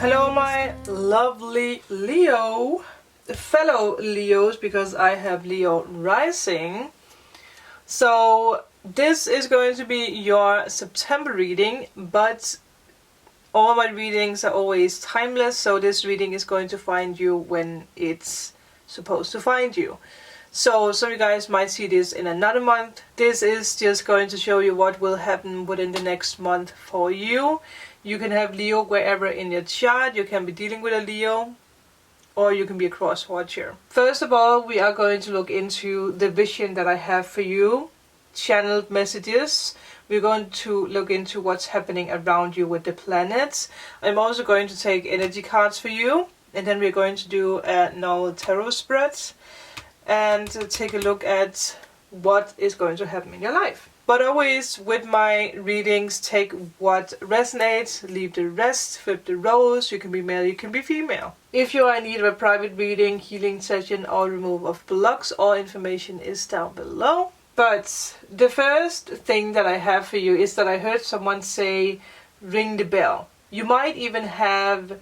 Hello my lovely Leo, fellow Leos, because I have Leo rising. So this is going to be your September reading, but all my readings are always timeless, so this reading is going to find you when it's supposed to find you. So some of you guys might see this in another month. This is just going to show you what will happen within the next month for you. You can have Leo wherever in your chart. You can be dealing with a Leo, or you can be a cross watcher. First of all, we are going to look into the vision that I have for you, channeled messages. We're going to look into what's happening around you with the planets. I'm also going to take energy cards for you, and then we're going to do a normal tarot spread and take a look at what is going to happen in your life. But always with my readings, take what resonates, leave the rest, flip the roles. You can be male, you can be female. If you are in need of a private reading, healing session, or removal of blocks, all information is down below. But the first thing that I have for you is that I heard someone say, ring the bell. You might even have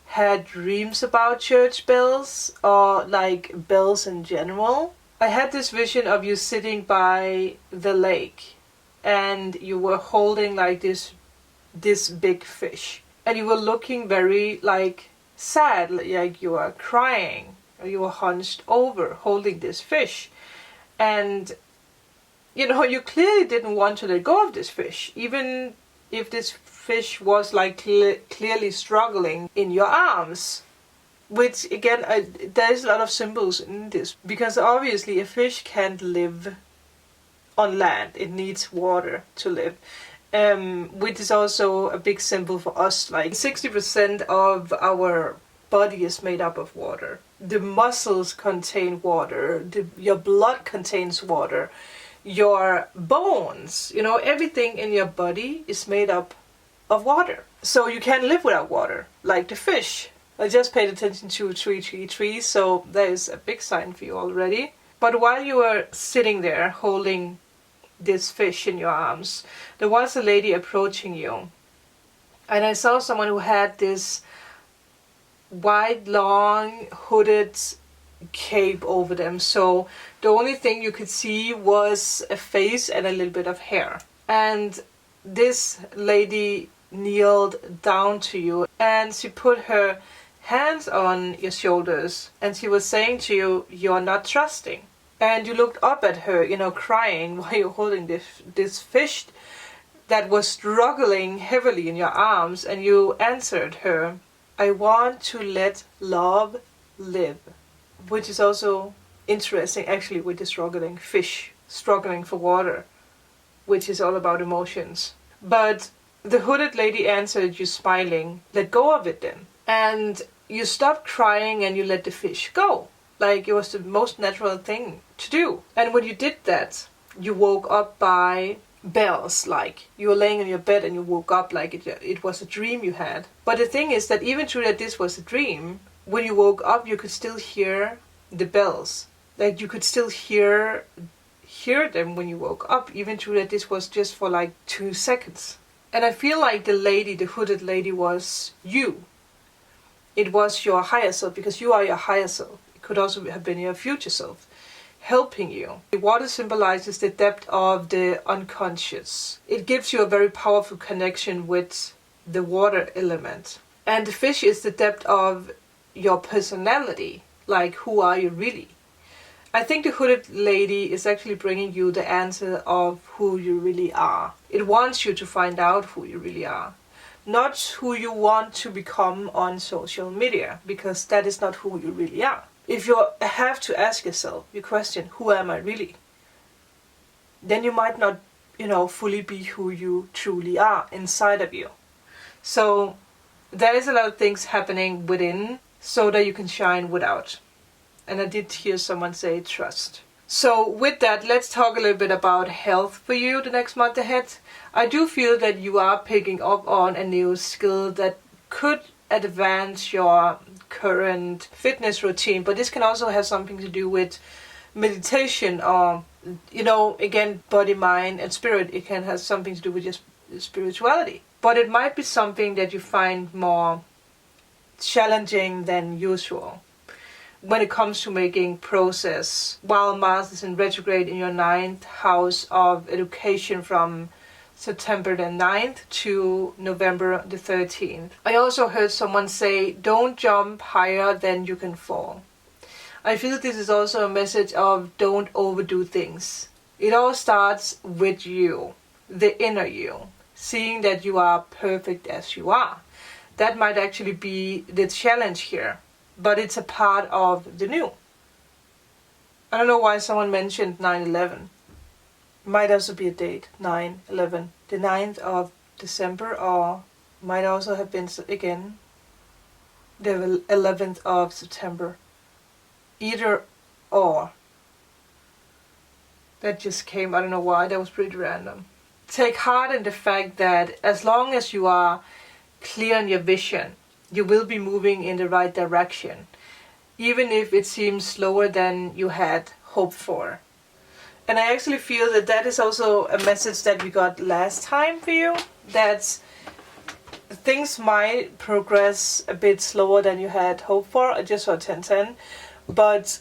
had dreams about church bells, or like bells in general. I had this vision of you sitting by the lake and you were holding like this big fish, and you were looking very like sad, like you were crying, or you were hunched over holding this fish. And you know, you clearly didn't want to let go of this fish, even if this fish was like clearly struggling in your arms. Which again, there's a lot of symbols in this, because obviously a fish can't live on land. It needs water to live, which is also a big symbol for us. Like 60% of our body is made up of water. The muscles contain water, your blood contains water, your bones, you know, everything in your body is made up of water. So you can't live without water, like the fish. I just paid attention to 333, so there is a big sign for you already. But while you were sitting there holding this fish in your arms, there was a lady approaching you. And I saw someone who had this wide, long, hooded cape over them. So the only thing you could see was a face and a little bit of hair. And this lady kneeled down to you, and she put her hands on your shoulders, and she was saying to you, you're not trusting. And you looked up at her, you know, crying while you're holding this fish that was struggling heavily in your arms, and you answered her, I want to let love live. Which is also interesting actually, with the struggling fish, struggling for water, which is all about emotions. But the hooded lady answered you smiling, let go of it then. And you stopped crying and you let the fish go. Like it was the most natural thing to do. And when you did that, you woke up by bells. Like you were laying in your bed and you woke up like it was a dream you had. But the thing is that even though that this was a dream, when you woke up you could still hear the bells. Like you could still hear them when you woke up, even though that this was just for like 2 seconds. And I feel like the lady, the hooded lady, was you. It was your higher self, because you are your higher self. It could also have been your future self helping you. The water symbolizes the depth of the unconscious. It gives you a very powerful connection with the water element. And the fish is the depth of your personality. Like, who are you really? I think the hooded lady is actually bringing you the answer of who you really are. It wants you to find out who you really are. Not who you want to become on social media, because that is not who you really are. If you have to ask yourself, you question, who am I really? Then you might not, fully be who you truly are inside of you. So there is a lot of things happening within so that you can shine without. And I did hear someone say trust. So with that, let's talk a little bit about health for you the next month ahead. I do feel that you are picking up on a new skill that could advance your current fitness routine, but this can also have something to do with meditation or, again, body, mind and spirit. It can have something to do with your spirituality. But it might be something that you find more challenging than usual when it comes to making progress, while Mars is in retrograde in your 9th house of education from September the 9th to November the 13th. I also heard someone say, don't jump higher than you can fall. I feel this is also a message of don't overdo things. It all starts with you, the inner you, seeing that you are perfect as you are. That might actually be the challenge here, but it's a part of the new. I don't know why someone mentioned 9/11. Might also be a date, 9/11. The 9th of December, or might also have been, again, the 11th of September. Either or. That just came, I don't know why, that was pretty random. Take heart in the fact that as long as you are clear on your vision, you will be moving in the right direction, even if it seems slower than you had hoped for. And I actually feel that that is also a message that we got last time for you, that things might progress a bit slower than you had hoped for. I just saw 10-10, but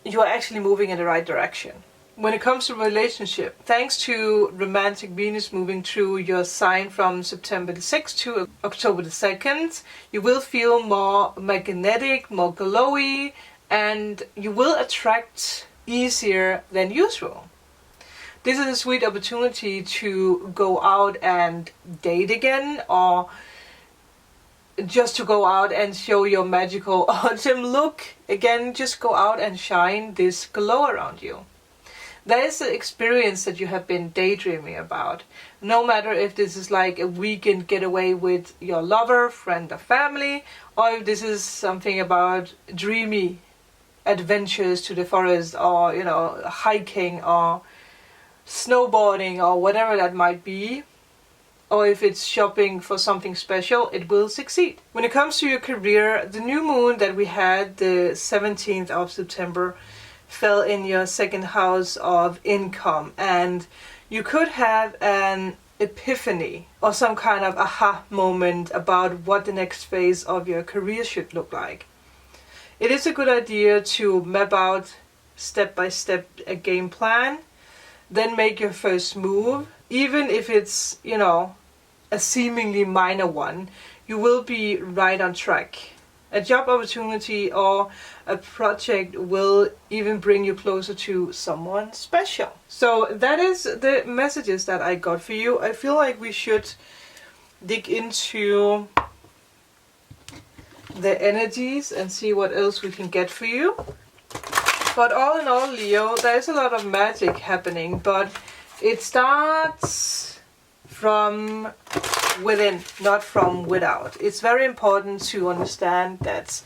you are actually moving in the right direction. When it comes to relationship, thanks to romantic Venus moving through your sign from September the 6th to October the 2nd, you will feel more magnetic, more glowy, and you will attract easier than usual. This is a sweet opportunity to go out and date again, or just to go out and show your magical autumn look. Again, just go out and shine this glow around you. That is the experience that you have been daydreaming about. No matter if this is like a weekend getaway with your lover, friend, or family, or if this is something about dreamy adventures to the forest, or, you know, hiking or snowboarding or whatever that might be, or if it's shopping for something special, it will succeed. When it comes to your career, the new moon that we had the 17th of September fell in your 2nd house of income, and you could have an epiphany or some kind of aha moment about what the next phase of your career should look like. It is a good idea to map out step by step a game plan, then make your first move. Even if it's, you know, a seemingly minor one, you will be right on track. A job opportunity or a project will even bring you closer to someone special. So that is the messages that I got for you. I feel like we should dig into the energies and see what else we can get for you. But all in all, Leo, there is a lot of magic happening, but it starts from within, not from without. It's very important to understand that.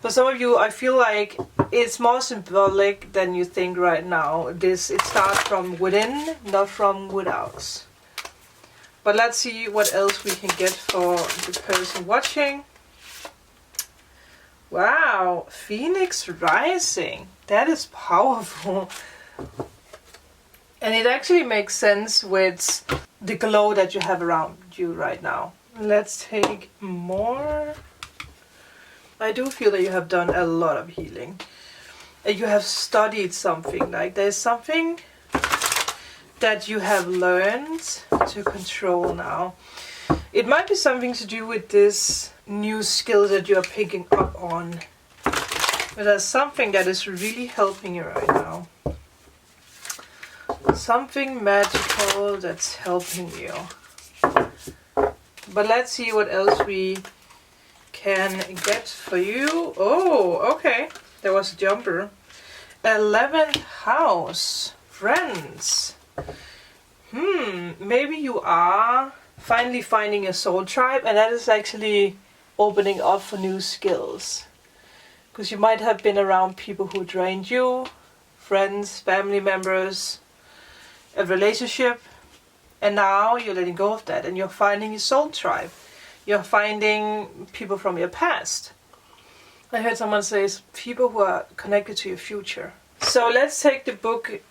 For some of you, I feel like it's more symbolic than you think right now. It starts from within, not from without. But let's see what else we can get for the person watching. Wow, Phoenix Rising. That is powerful. And it actually makes sense with the glow that you have around you right now. Let's take more. I do feel that you have done a lot of healing. You have studied something. Like there's something that you have learned to control now. It might be something to do with this new skill that you are picking up on. But there's something that is really helping you right now. Something magical that's helping you. But let's see what else we can get for you. Oh, okay. There was a jumper. 11th house. Friends. Maybe you are finally finding a soul tribe, and that is actually opening up for new skills. Because you might have been around people who drained you, friends, family members, a relationship, and now you're letting go of that and you're finding your soul tribe. You're finding people from your past. I heard someone say people who are connected to your future. So let's take the book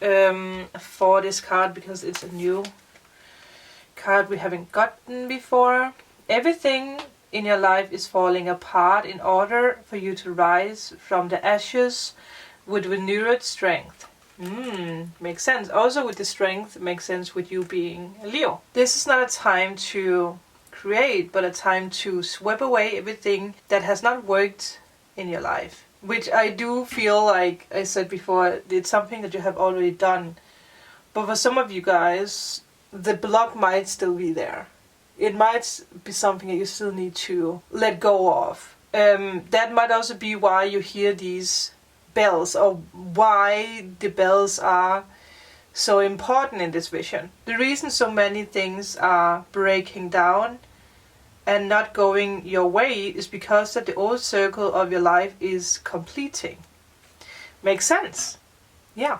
for this card, because it's a new card we haven't gotten before. Everything in your life is falling apart in order for you to rise from the ashes with renewed strength. Makes sense. Also with the strength, makes sense with you being a Leo. This is not a time to create, but a time to sweep away everything that has not worked in your life. Which I do feel like I said before, it's something that you have already done. But for some of you guys, the block might still be there. It might be something that you still need to let go of. That might also be why you hear these bells, or why the bells are so important in this vision. The reason so many things are breaking down and not going your way is because that the old circle of your life is completing. Makes sense? Yeah.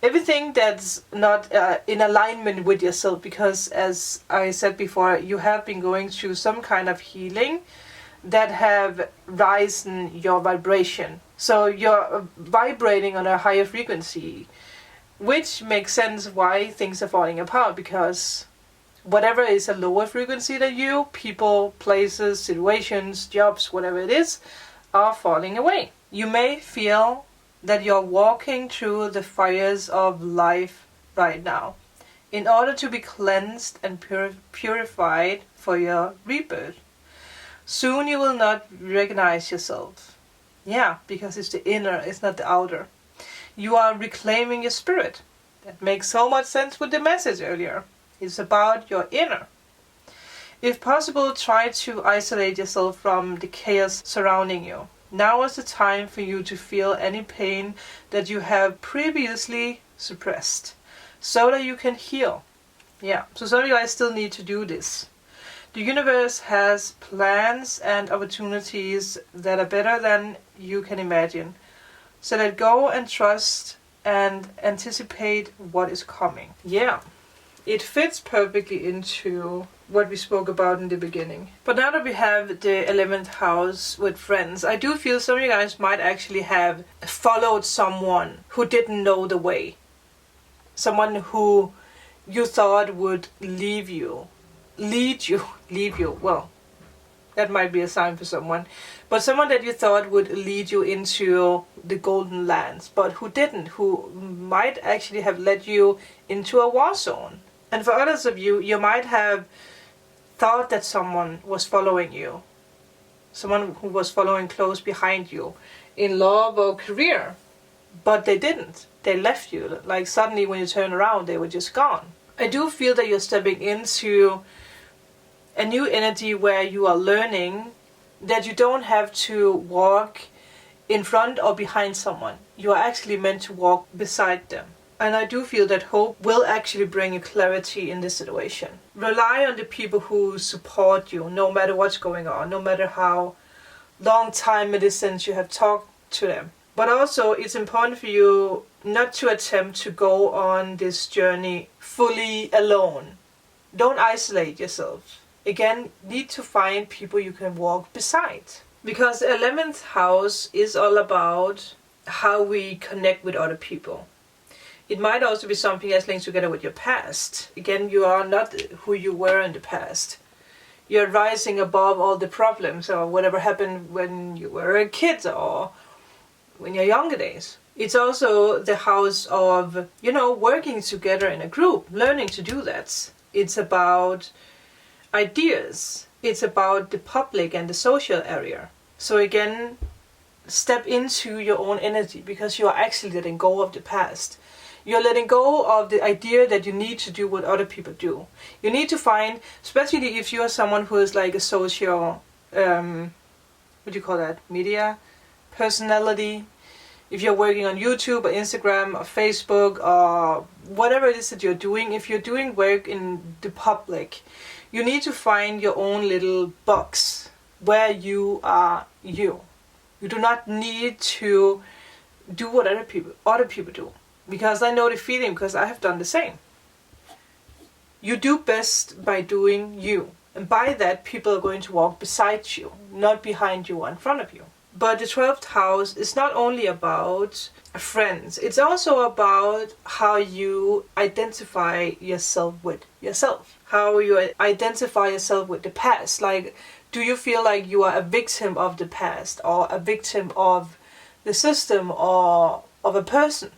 Everything that's not in alignment with yourself, because as I said before, you have been going through some kind of healing that have risen your vibration. So you're vibrating on a higher frequency, which makes sense why things are falling apart, because whatever is a lower frequency than you, people, places, situations, jobs, whatever it is, are falling away. You may feel that you're walking through the fires of life right now in order to be cleansed and purified for your rebirth. Soon you will not recognize yourself. Yeah, because it's the inner, it's not the outer. You are reclaiming your spirit. That makes so much sense with the message earlier. It's about your inner. If possible, try to isolate yourself from the chaos surrounding you. Now is the time for you to feel any pain that you have previously suppressed, so that you can heal. Yeah, so some of you guys still need to do this. The universe has plans and opportunities that are better than you can imagine. So let go and trust and anticipate what is coming. Yeah, it fits perfectly into what we spoke about in the beginning. But now that we have the 11th house with friends, I do feel some of you guys might actually have followed someone who didn't know the way. Someone who you thought would lead you. Well, that might be a sign for someone. But someone that you thought would lead you into the golden lands, but who didn't, who might actually have led you into a war zone. And for others of you, you might have thought that someone was following you. Someone who was following close behind you in love or career. But they didn't. They left you. Like suddenly when you turn around, they were just gone. I do feel that you're stepping into a new energy where you are learning that you don't have to walk in front or behind someone. You are actually meant to walk beside them. And I do feel that hope will actually bring you clarity in this situation. Rely on the people who support you, no matter what's going on, no matter how long time it is since you have talked to them. But also, it's important for you not to attempt to go on this journey fully alone. Don't isolate yourself. Again, need to find people you can walk beside. Because the 11th house is all about how we connect with other people. It might also be something that's linked together with your past. Again, you are not who you were in the past. You're rising above all the problems or whatever happened when you were a kid or in your younger days. It's also the house of, working together in a group, learning to do that. It's about ideas. It's about the public and the social area. So again, step into your own energy because you are actually letting go of the past. You're letting go of the idea that you need to do what other people do. You need to find, especially if you are someone who is like a social, media personality. If you're working on YouTube or Instagram or Facebook or whatever it is that you're doing, if you're doing work in the public, you need to find your own little box where you are you. You do not need to do what other people do. Because I know the feeling, because I have done the same. You do best by doing you. And by that, people are going to walk beside you, not behind you or in front of you. But the 12th house is not only about friends. It's also about how you identify yourself with yourself. How you identify yourself with the past. Like, Do you feel like you are a victim of the past, or a victim of the system, or of a person?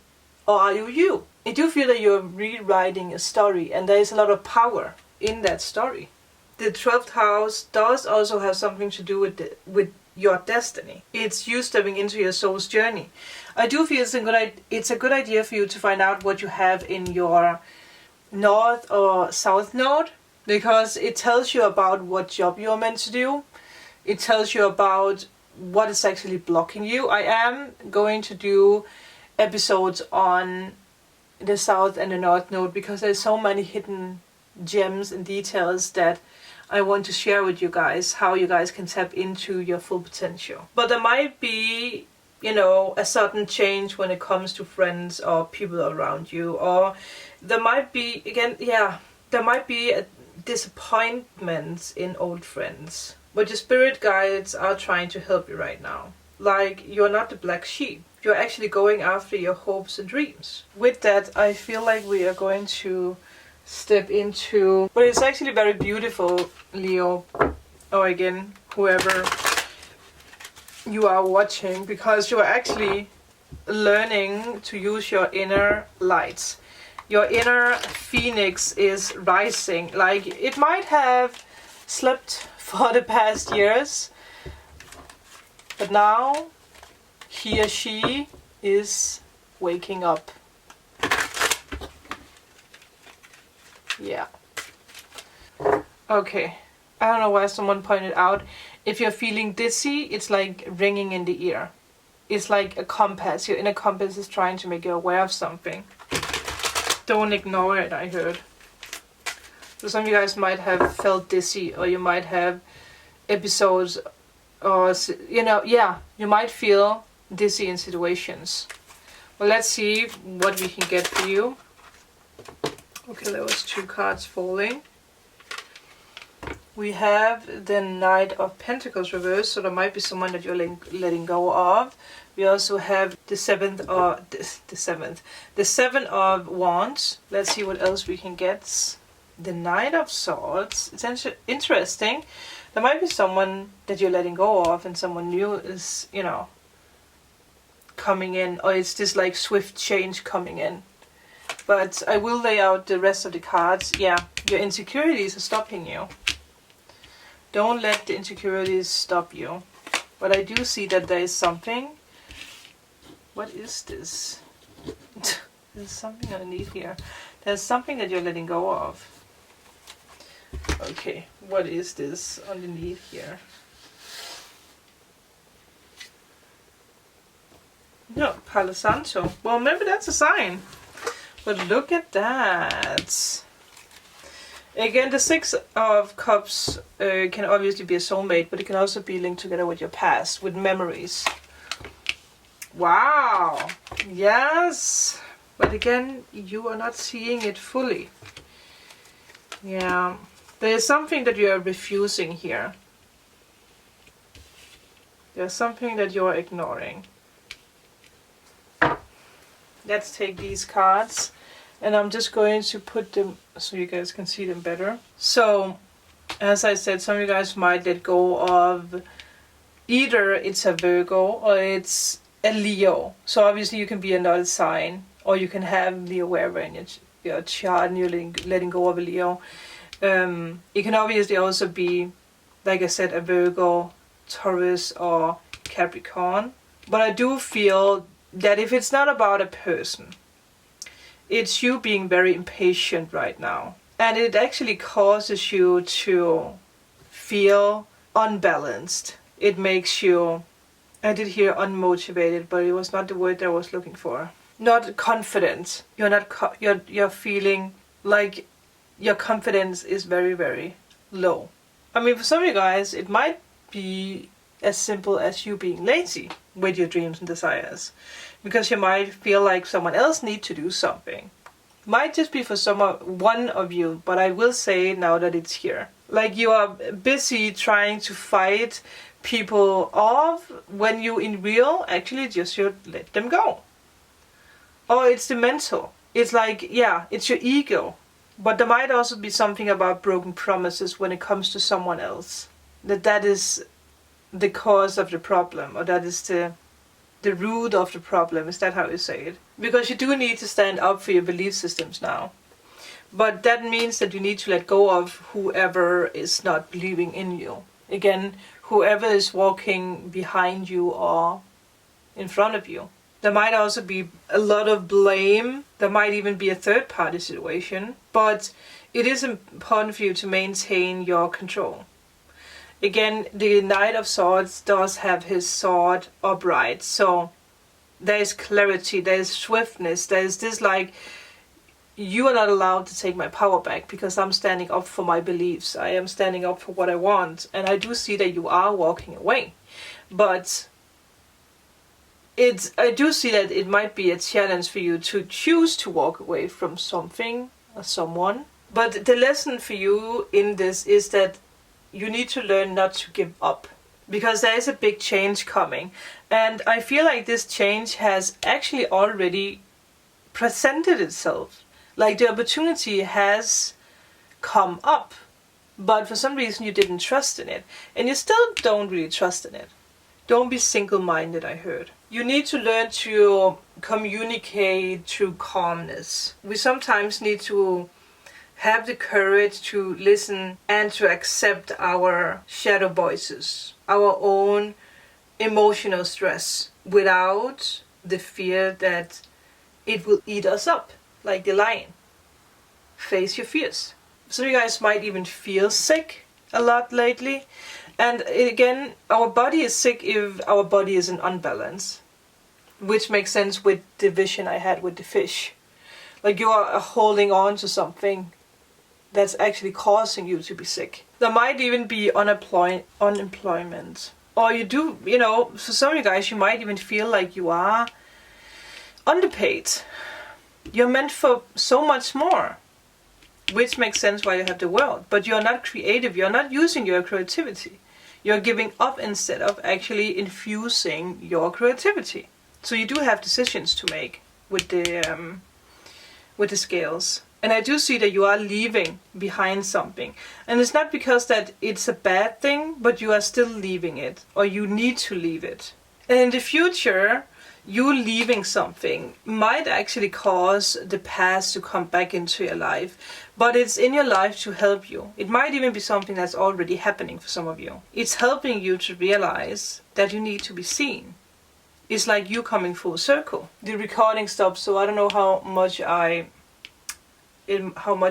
Or are you you? I do feel that you're rewriting a story, and there is a lot of power in that story. The 12th house does also have something to do with your destiny. It's you stepping into your soul's journey. I do feel it's a good idea for you to find out what you have in your north or south node, because it tells you about what job you're meant to do. It tells you about what is actually blocking you. I am going to do episodes on the south and the north node, because there's so many hidden gems and details that I want to share with you guys, how you guys can tap into your full potential. But there might be, you know, a sudden change when it comes to friends or people around you, or there might be, again, there might be a disappointments in old friends. But your spirit guides are trying to help you right now. Like, you're not the black sheep. You're actually going after your hopes and dreams. With that, I feel like we are going to step into, but it's actually very beautiful, Leo, or again, whoever you are watching, because you are actually learning to use your inner lights. Your inner phoenix is rising. Like, it might have slept for the past years, but now he or she is waking up. Yeah. Okay. I don't know why someone pointed out, if you're feeling dizzy, it's like ringing in the ear. It's like a compass. Your inner compass is trying to make you aware of something. Don't ignore it, I heard. So some of you guys might have felt dizzy, or you might have episodes, or, you know, you might feel dizzy in situations. Well, let's see what we can get for you. Okay, there was 2 cards falling. We have the Knight of Pentacles reversed, so there might be someone that you're letting go of. We also have the 7th, or the 7 of Wands. Let's see what else we can get. The Knight of Swords. It's interesting. There might be someone that you're letting go of, and someone new is, you know, coming in, or it's this like swift change coming in. But I will lay out the rest of the cards. Yeah, your insecurities are stopping you. Don't let the insecurities stop you. But I do see that there is something. What is this? There's something underneath here. There's something that you're letting go of. Okay, what is this underneath here? No, Palo Santo. Well, maybe that's a sign. But look at that. Again, the 6 of Cups can obviously be a soulmate, but it can also be linked together with your past, with memories. Wow. Yes. But again, you are not seeing it fully. Yeah. There is something that you are refusing here. There's something that you are ignoring. Let's take these cards, and I'm just going to put them so you guys can see them better. So, as I said, some of you guys might let go of either it's a Virgo or it's a Leo. So obviously you can be another sign, or you can have Leo wherever in your chart and you're letting go of a Leo. It can obviously also be, like I said, a Virgo, Taurus, or Capricorn. But I do feel that if it's not about a person, it's you being very impatient right now. And it actually causes you to feel unbalanced. It makes you, I did hear unmotivated, but it was not the word that I was looking for. Not confident. You're not, you're feeling like your confidence is very, very low. I mean, for some of you guys, it might be as simple as you being lazy with your dreams and desires, because you might feel like someone else needs to do something. Might just be for one of you, but I will say now that it's here. Like you are busy trying to fight people off when you in real actually just should let them go. Or it's the mental. It's like, yeah, it's your ego. But there might also be something about broken promises when it comes to someone else. that is the cause of the problem, or that is the root of the problem. Is that how you say it? Because you do need to stand up for your belief systems now. But that means that you need to let go of whoever is not believing in you. Again, whoever is walking behind you or in front of you. There might also be a lot of blame. There might even be a third party situation. But it is important for you to maintain your control. Again, the Knight of Swords does have his sword upright. So there is clarity, there is swiftness, there is this like, you are not allowed to take my power back because I'm standing up for my beliefs. I am standing up for what I want. And I do see that you are walking away. But I do see that it might be a challenge for you to choose to walk away from something or someone. But the lesson for you in this is that you need to learn not to give up. Because there is a big change coming. And I feel like this change has actually already presented itself. Like the opportunity has come up, but for some reason you didn't trust in it. And you still don't really trust in it. Don't be single-minded, I heard. You need to learn to communicate through calmness. We sometimes need to have the courage to listen and to accept our shadow voices, our own emotional stress, without the fear that it will eat us up, like the lion. Face your fears. Some of you guys might even feel sick a lot lately. And again, our body is sick if our body is in unbalance. Which makes sense with the vision I had with the fish. Like you are holding on to something that's actually causing you to be sick. There might even be unemployment. Or you do, for some of you guys, you might even feel like you are underpaid. You're meant for so much more. Which makes sense why you have the world. But you're not creative. You're not using your creativity. You're giving up instead of actually infusing your creativity. So you do have decisions to make with the scales. And I do see that you are leaving behind something. And it's not because that it's a bad thing, but you are still leaving it. Or you need to leave it. And in the future, you leaving something might actually cause the past to come back into your life. But it's in your life to help you. It might even be something that's already happening for some of you. It's helping you to realize that you need to be seen. It's like you coming full circle. The recording stopped, so I don't know how much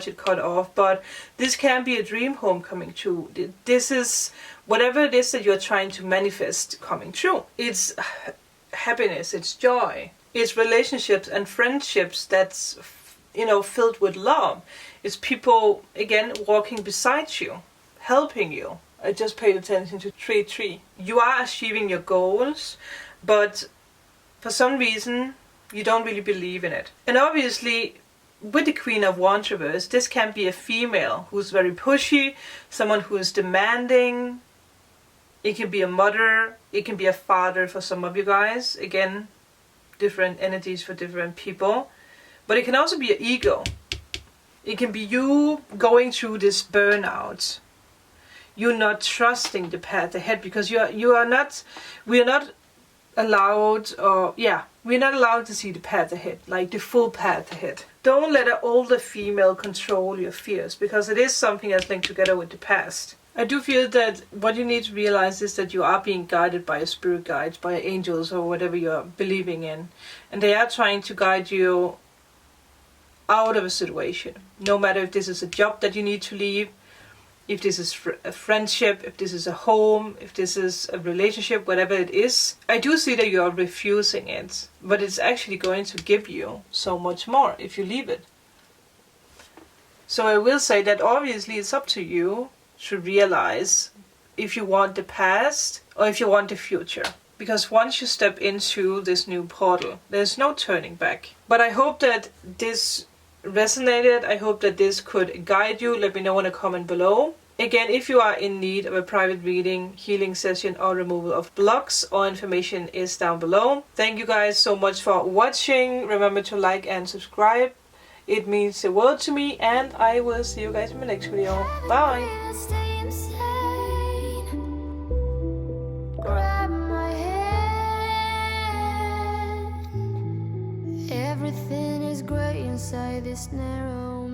it cut off, but this can be a dream home coming true. This is whatever it is that you're trying to manifest coming true. It's happiness, it's joy, it's relationships and friendships that's filled with love. It's people again walking beside you, helping you. I just paid attention to 3-3. You are achieving your goals, but for some reason you don't really believe in it. And obviously with the Queen of Wands reverse, this can be a female who's very pushy, someone who is demanding. It can be a mother, it can be a father for some of you guys. Again, different energies for different people. But it can also be an ego. It can be you going through this burnout. You're not trusting the path ahead because we're not allowed to see the path ahead, like the full path ahead. Don't let an older female control your fears, because it is something that's linked together with the past. I do feel that what you need to realize is that you are being guided by a spirit guide, by angels or whatever you're believing in. And they are trying to guide you out of a situation. No matter if this is a job that you need to leave, if this is a friendship, if this is a home, if this is a relationship, whatever it is. I do see that you are refusing it, but it's actually going to give you so much more if you leave it. So I will say that obviously it's up to you to realize if you want the past or if you want the future. Because once you step into this new portal, there's no turning back. But I hope that this resonated. I hope that this could guide you. Let me know in a comment below. Again, if you are in need of a private reading, healing session or removal of blocks, all information is down below. Thank you guys so much for watching. Remember to like and subscribe. It means the world to me, and I will see you guys in my next video. Bye! everything is grey inside this narrow